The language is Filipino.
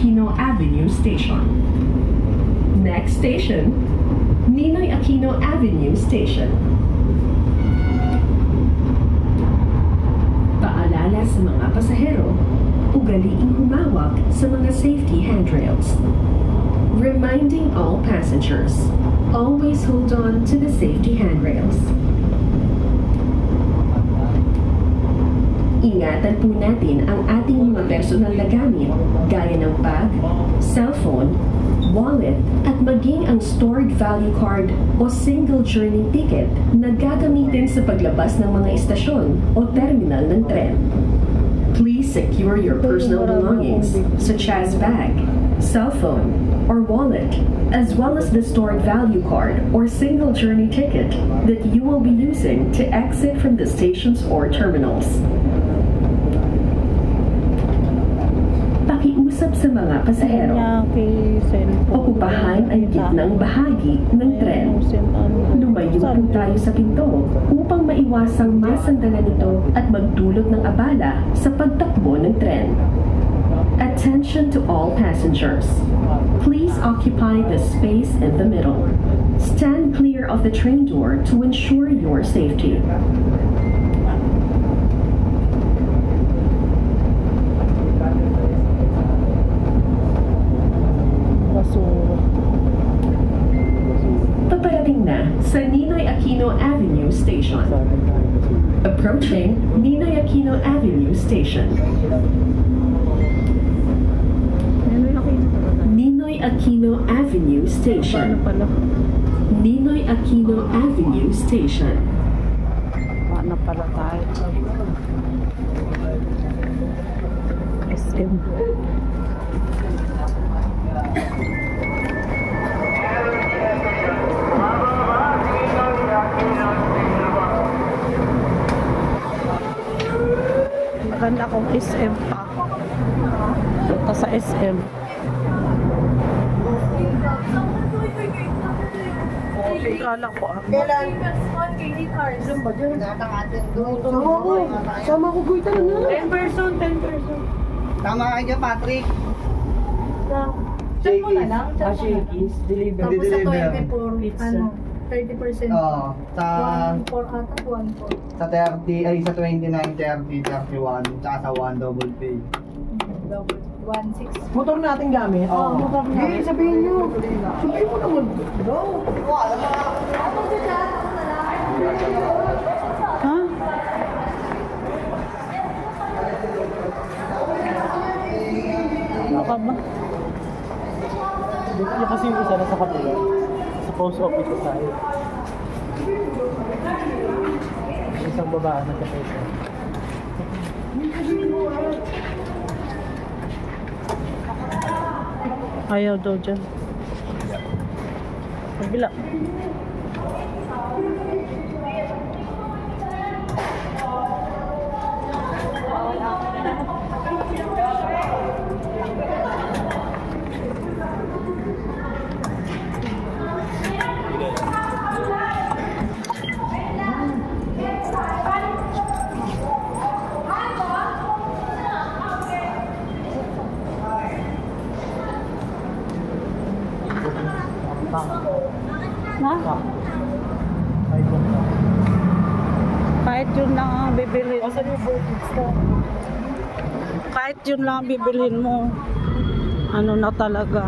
Aquino Avenue Station. Next station, Ninoy Aquino Avenue Station. Paalala sa mga pasahero, ugaliing humawak sa mga safety handrails. Reminding all passengers, always hold on to the safety handrails. Ingatan po natin ang ating mga personal na gamit gaya ng bag, cellphone, wallet at maging ang stored value card o single journey ticket na gagamitin sa paglabas ng mga istasyon o terminal ng tren. Please secure your personal belongings such as bag, cellphone, or wallet, as well as the stored value card or single journey ticket that you will be using to exit from the stations or terminals. Pakiusap sa mga pasahero. Okupahan ang gitnang bahagi ng tren. Lumayo po tayo sa pinto upang maiwasang masandalan ito at magdulot ng abala sa pagtakbo ng tren. Attention to all passengers. Please occupy the space in the middle. Stand clear of the train door to ensure your safety. Paparating na sa Ninoy Aquino Avenue Station. Approaching Ninoy Aquino Avenue Station. Ninoy Aquino Avenue Station. Ninoy Aquino Avenue Station. Paano pala tayo? SM. Maganda kong SM pa. Punta sa SM. Kala ko Kailan? Sama ko guita na nga. 10%. Tama ka dyan, Patrick. Check mo na lang. Shakey's deliver. Tapos sa 24, Pizza. 30%. Oo. Sa 1.4 ata, 1.4. sa 30, ay sa 29, 30, 31, tsaka sa 1 double pay. Double. 1.6. Motor natin gamit? Oo. Motor natin. Hindi, sabihin nyo. Sabihin mo naman. Go. Ha? Ano ka ba? Yung kasi yung isa na sa kapila. Sa post office sa tayo. Isang babae na kapila. Ayaw daw dyan. Kabila. Na? Kahit yun lang ang bibilhin. Kahit yun lang ang bibilhin mo, ano na talaga.